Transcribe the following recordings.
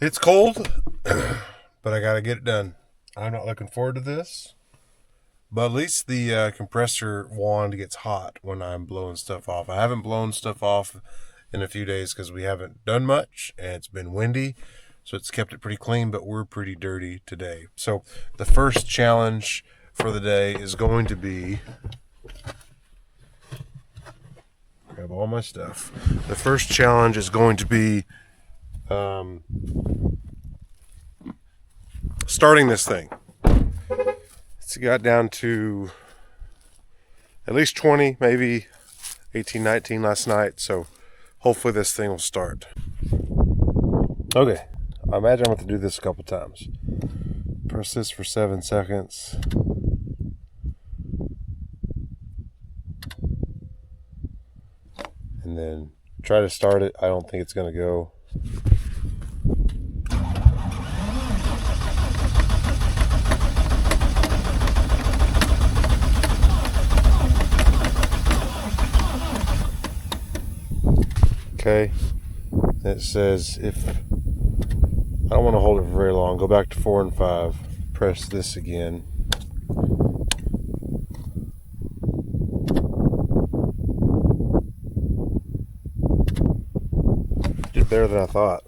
It's cold, but I gotta get it done. I'm not looking forward to this, but at least the compressor wand gets hot when I'm blowing stuff off. I haven't blown stuff off in a few days because we haven't done much and it's been windy, so it's kept it pretty clean, but we're pretty dirty today. So the first challenge for the day is going to be, grab all my stuff. The first challenge is going to be starting this thing. It's got down to at least 20, maybe 18, 19 last night, so hopefully this thing will start. Okay, I imagine I'm going to do this a couple times. Press this for 7 seconds. And then try to start it. I don't think it's going to go. Okay, it says if I don't want to hold it for very long, go back to 4 and 5, press this again. Did better than I thought.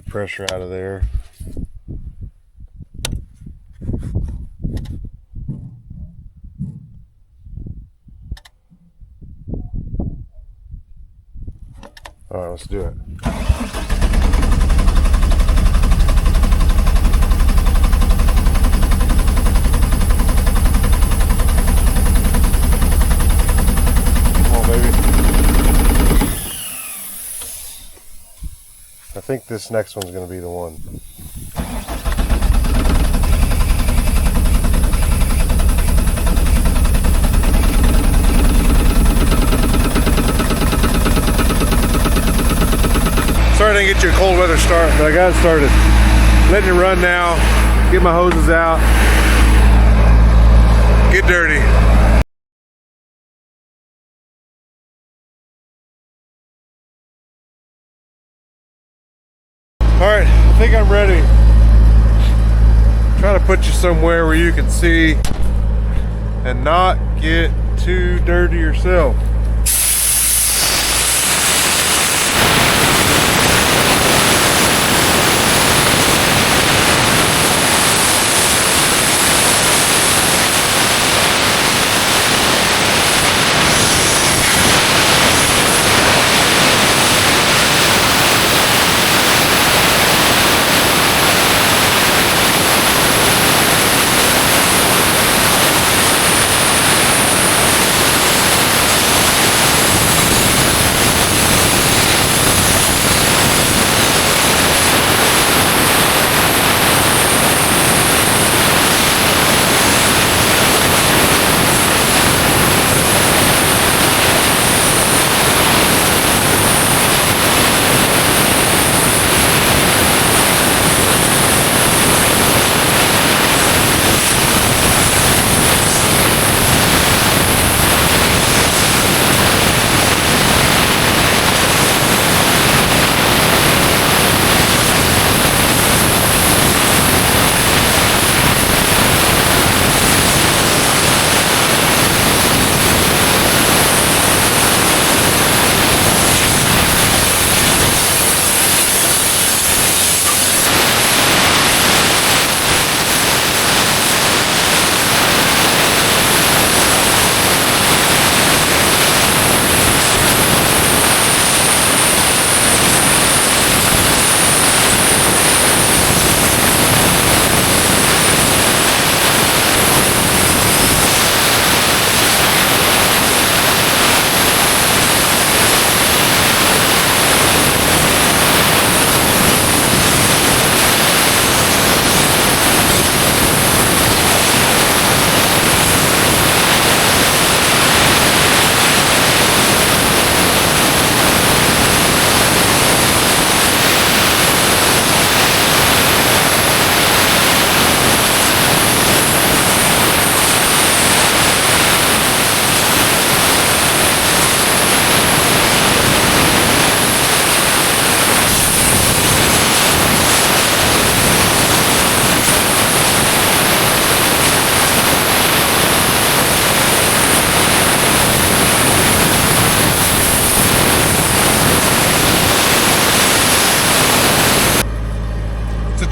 Pressure out of there. All right, let's do it. Come on, baby. I think this next one's going to be the one. Sorry I didn't get you a cold weather start, but I got it started. Letting it run now. Get my hoses out. Get dirty. Alright, I think I'm ready. Try to put you somewhere where you can see and not get too dirty yourself.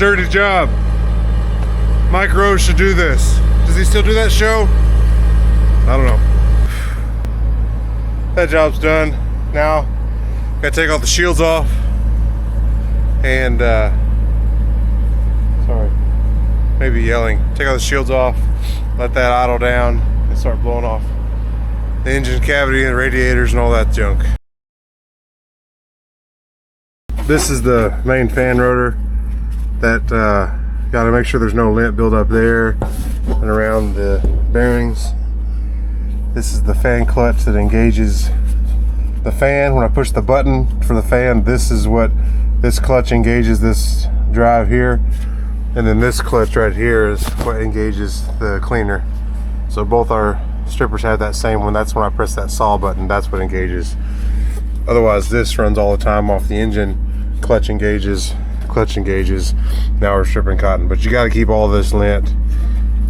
dirty job. Mike Rose should do this. Does he still do that show? I don't know. That job's done. Now, gotta take all the shields off. And, sorry, maybe yelling. Take all the shields off, let that idle down, and start blowing off the engine cavity and radiators and all that junk. This is the main fan rotor that got to make sure there's no lint build up there and around the bearings. This is the fan clutch that engages the fan. When I push the button for the fan, this is what this clutch engages, this drive here, and then this clutch right here is what engages the cleaner. So both our strippers have that same one. That's when I press that saw button, that's what engages. Otherwise this runs all the time off the engine. Clutch engages. Now we're stripping cotton, but you got to keep all this lint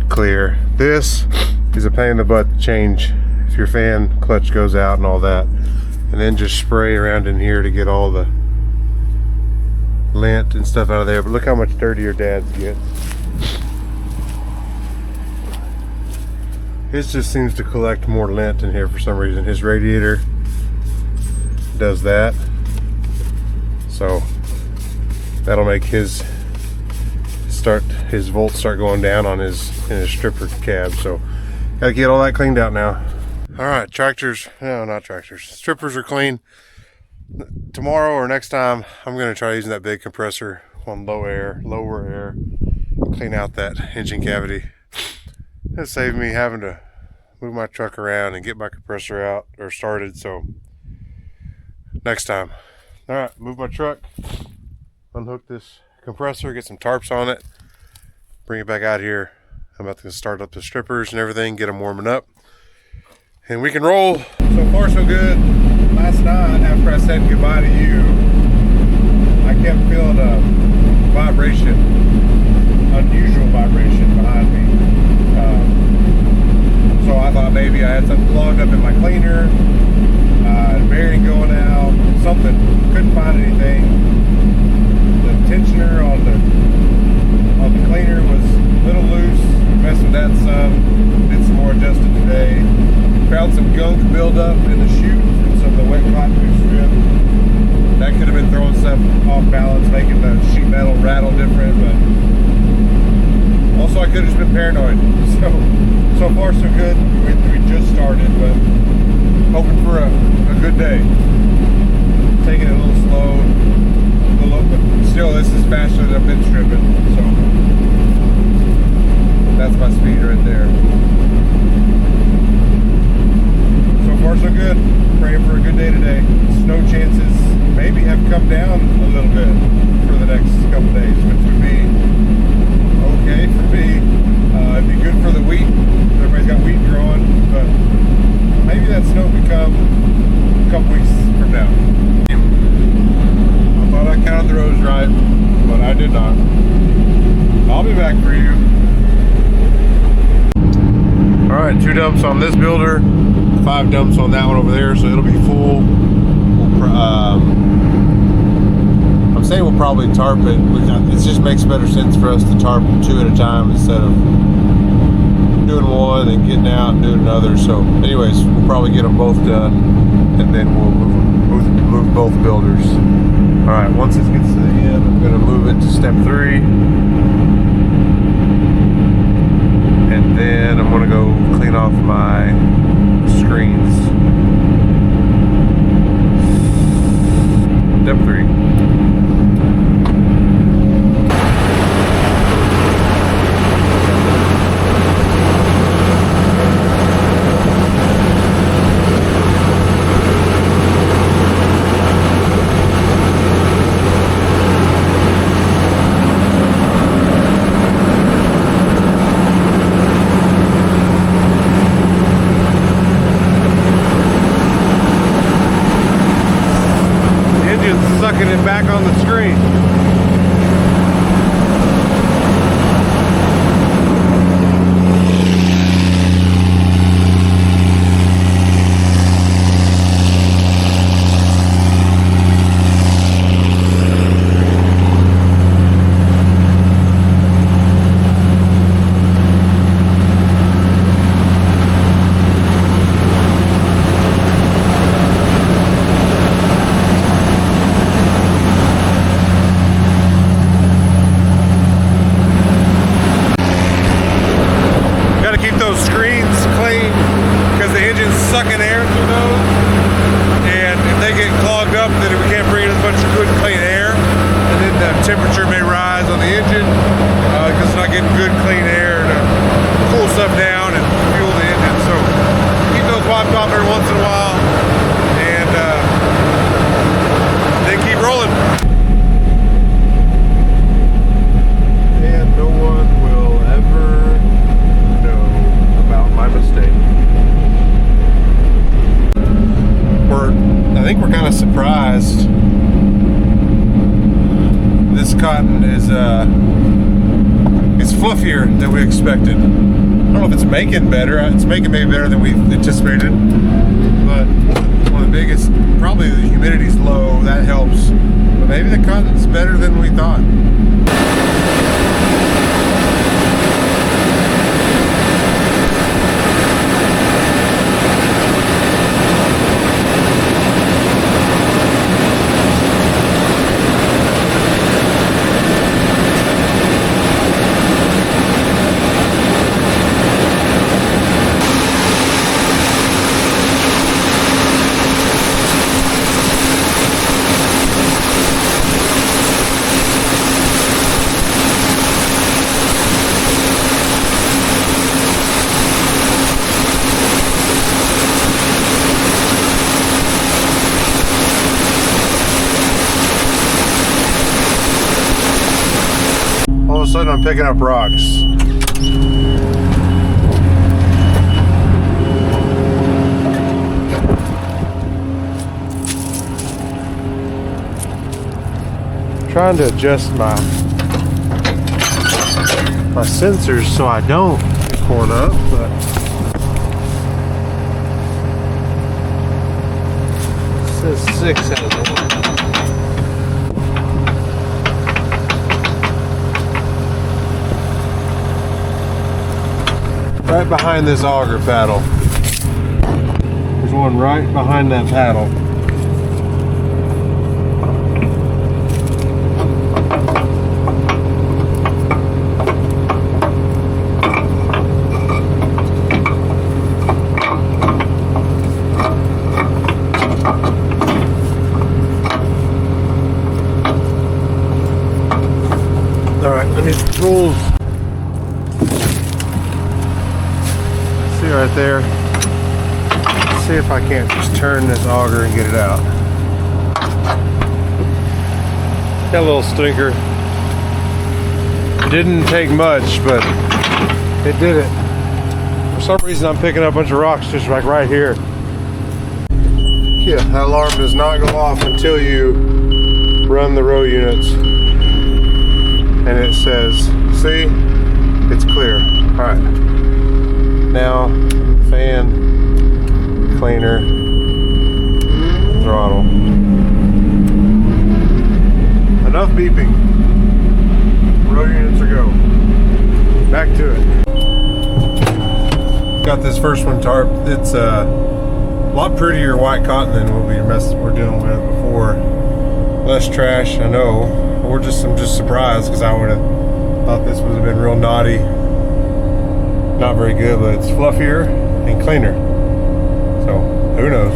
clear. This is a pain in the butt to change if your fan clutch goes out and all that, and then just spray around in here to get all the lint and stuff out of there. But look how much dirtier Dad's gets. His just seems to collect more lint in here for some reason. His radiator does that, so that'll make his volts start going down on his stripper cab. So gotta get all that cleaned out now. All right, tractors, no, not tractors, strippers are clean. Tomorrow or next time I'm gonna try using that big compressor on lower air, clean out that engine cavity. It'll save me having to move my truck around and get my compressor out or started. So next time. All right, move my truck, unhook this compressor, get some tarps on it, bring it back out here. I'm about to start up the strippers and everything, get them warming up, and we can roll. So far so good. Last night after I said goodbye to you, I kept feeling a vibration, unusual vibration behind me. So I thought maybe I had something clogged up in my cleaner, bearing going out, something. Couldn't find anything. The tensioner on the cleaner was a little loose. Messed with that some. Did some more adjusting today. Found some gunk buildup in the chute from some of the wet cotton we stripped. That could have been throwing stuff off balance, making the sheet metal rattle different. But also I could have just been paranoid. So far so good. We just started, but hoping for a good day. Taking it a little slow, but still this is faster than I've been stripping, so that's my speed right there. So far so good. Praying for a good day today. Snow chances maybe have come down a little bit for the next couple days, which would be okay for me. It'd be good for the wheat. Everybody's got wheat growing, but maybe that snow could come a couple weeks from now. I thought I counted the rows right, but I did not. I'll be back for you. Alright, 2 dumps on this builder, 5 dumps on that one over there, so it'll be full. I'm saying we'll probably tarp it. It just makes better sense for us to tarp 2 at a time instead of doing one and getting out and doing another. So anyways, we'll probably get them both done, and then we'll move both builders. All right, once this gets to the end, I'm going to move it to step 3, and then I'm going to go clean off my screens. Step 3. Sucking it back on the screen. sucking air through those, and if they get clogged up, then we can't bring in as much good clean air, and then the temperature may rise on the engine because it's not getting good clean air to cool stuff down and fuel the engine. So keep those wiped off every once in a while, and then keep rolling. And no one will ever know about my mistake. I think we're kind of surprised. This cotton is it's fluffier than we expected. I don't know if it's making better. It's making maybe better than we anticipated. But one of the biggest, probably the humidity's low. That helps. But maybe the cotton's better than we thought. All of a sudden I'm picking up rocks. Trying to adjust my sensors so I don't get torn up, but it says 6 has it. Right behind this auger paddle. There's one right behind that paddle. Alright, I need the tools. Right there. Let's see if I can't just turn this auger and get it out. Got a little stinker. Didn't take much, but it did it. For some reason I'm picking up a bunch of rocks just like right here. Yeah, that alarm does not go off until you run the row units. And it says, see, it's clear. Alright. Now, fan, cleaner, throttle. Enough beeping. Row units are go. Back to it. Got this first one tarp. It's a lot prettier white cotton than what we're dealing with before. Less trash, I know. I'm just surprised because I would have thought this would have been real naughty. Not very good, but it's fluffier and cleaner. So, who knows?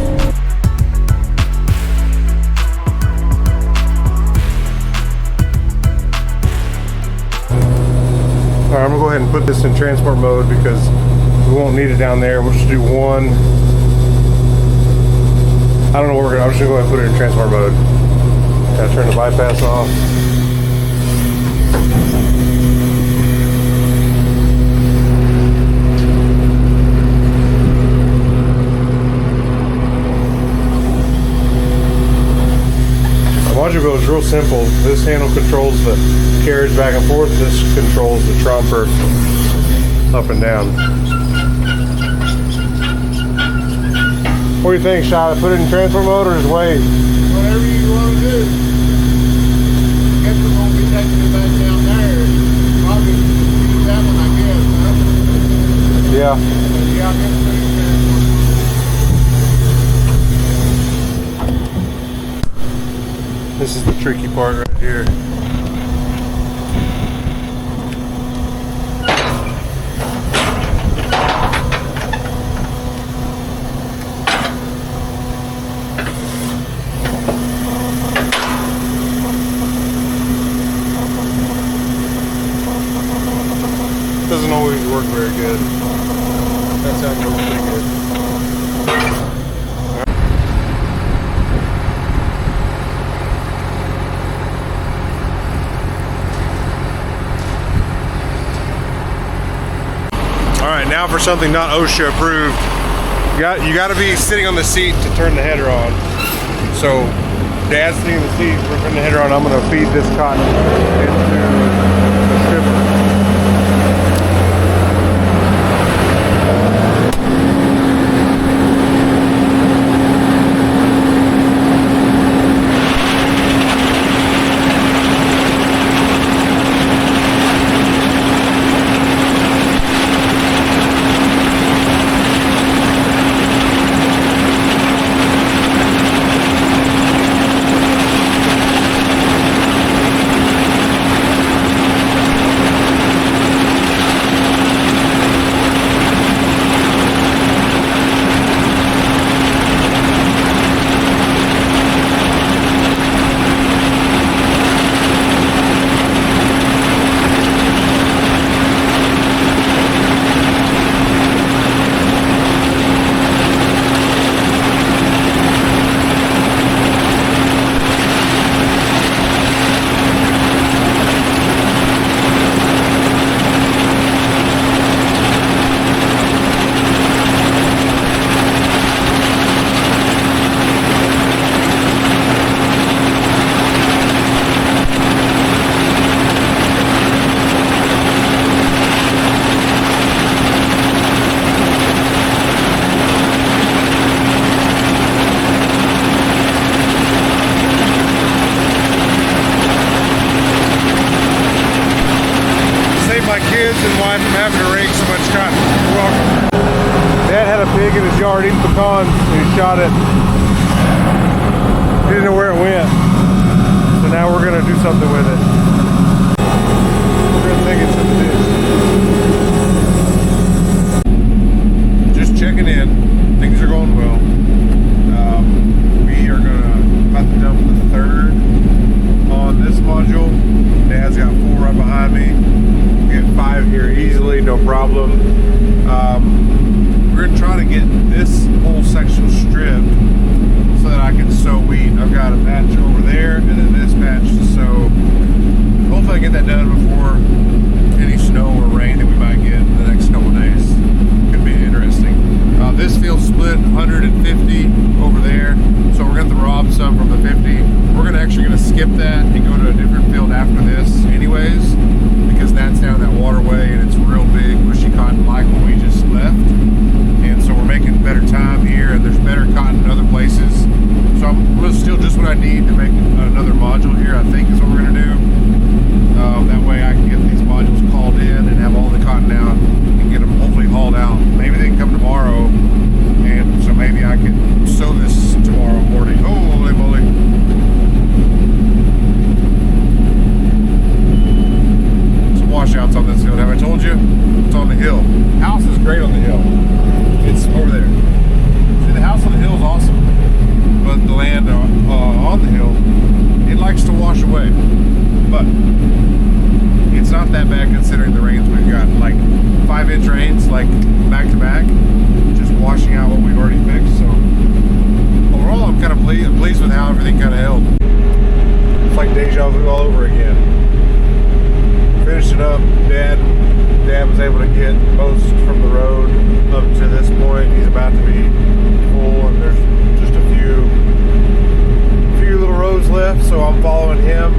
Alright, I'm gonna go ahead and put this in transport mode because we won't need it down there. We'll just do one. I don't know what I'm just gonna go ahead and put it in transport mode. Gotta turn the bypass off. Module build is real simple. This handle controls the carriage back and forth. This controls the tromper up and down. What do you think, Shot? Put it in transport mode or just wait? Whatever you want to do. I guess we won't be taking it back down there. Probably use that one, I guess, huh? Yeah. Yeah, I guess put it in transport. This is the tricky part right here. good. That sounds really pretty good. All right, now for something not OSHA approved. You got to be sitting on the seat to turn the header on. So, Dad's sitting in the seat, we're turning the header on. I'm going to feed this cotton into the stripper. And wife from having to rake so much cotton. You're welcome. Dad had a pig in his yard eating pecans and he shot it. He didn't know where it went. So now we're going to do something with it. We're going to take it to the dish. Just checking in. Things are going well. We are going to about to dump the third on this module. Dad's got 4 right behind me. Get 5 here easily, no problem. We're gonna try to get this whole section stripped so that I can sow wheat. I've got a patch over there and then this patch to sow. Hopefully I get that done before any snow or rain that we might get in the next couple of days. Could be interesting. This field split 150 over there, so we're gonna have to rob some from the 50. We're actually gonna skip that and go to a different field after this anyways, because that's down that waterway and it's real big, bushy cotton like what we just left. And so we're making better time here and there's better cotton in other places. So I'm gonna steal just what I need to make another module here, I think is what we're gonna do. That way I can get these modules called in and have all the cotton out and get them hopefully hauled out. Maybe they can come tomorrow, and so maybe I can sow this tomorrow morning. Holy moly. Some washouts on this hill. Have I told you? It's on the hill. House is great on the hill. It's over there. See, the house on the hill is awesome, but the land on the hill, it likes to wash away. But it's not that bad considering the rains we've got. Like 5-inch rains, like back to back, just washing out what we've already fixed. So overall, I'm kind of pleased with how everything kind of held. It's like deja vu all over again. Finishing up, Dad was able to get most from the road up to this point. He's about to be full, and there's just a few little roads left. So I'm following him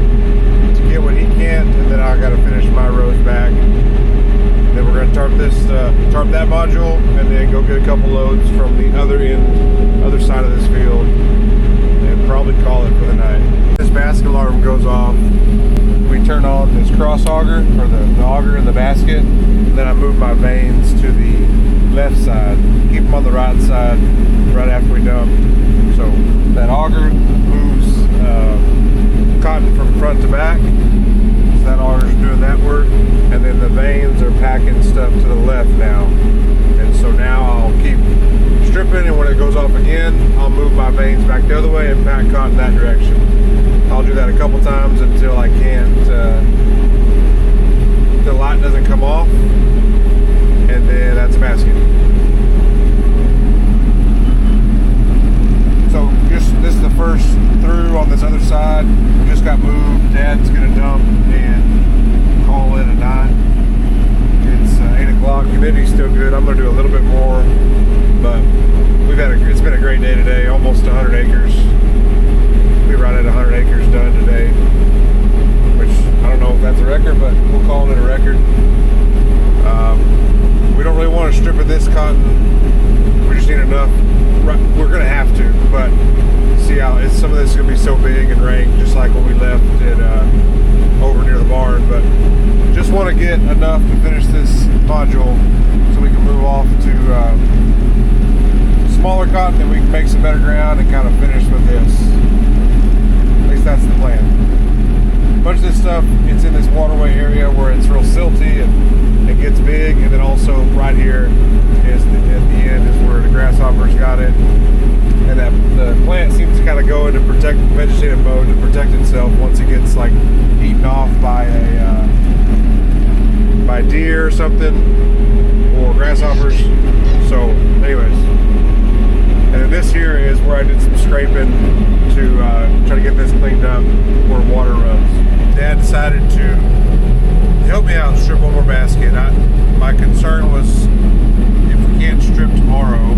to get what he can, and then I got to finish my rows back. Then we're going to tarp that module, and then go get a couple loads from the other side of this field, and probably call it for the night. This basket alarm goes off. We turn on this cross auger, or the auger in the basket, and then I move my vanes to the left side, keep them on the right side right after we dump. So that auger moves cotton from front to back. So that auger's doing that work, and then the vanes are packing stuff to the left now. And so now I'll keep stripping, and when it goes off again, I'll move my vanes back the other way and pack cotton that direction. I'll do that a couple times until I can't, the light doesn't come off. and then that's a basket. So this is the first through on this other side. Just got moved. Dad's gonna dump and call it a night. It's 8 o'clock. Humidity's still good. I'm gonna do a little bit more, but it's been a great day today. Almost 100 acres. We're right at 100 acres done today, which I don't know if that's a record, but we'll call it a record. We don't really want to strip of this cotton. We just need enough. We're gonna have to, but see how some of this is gonna be so big and rank, just like when we left it over near the barn. But just want to get enough to finish this module, so we can move off to smaller cotton, and we can make some better ground and kind of finish with this. At least that's the plan. A bunch of this stuff, it's in this waterway area where it's real silty and it gets big, and then also right here is at the end is where the grasshoppers got it, and that the plant seems to kind of go into vegetative mode to protect itself once it gets like eaten off by deer or something, or grasshoppers. So anyways, and then this here is where I did some scraping to try to get this cleaned up where water runs. Dad decided to help me out and strip one more basket. My concern was if we can't strip tomorrow,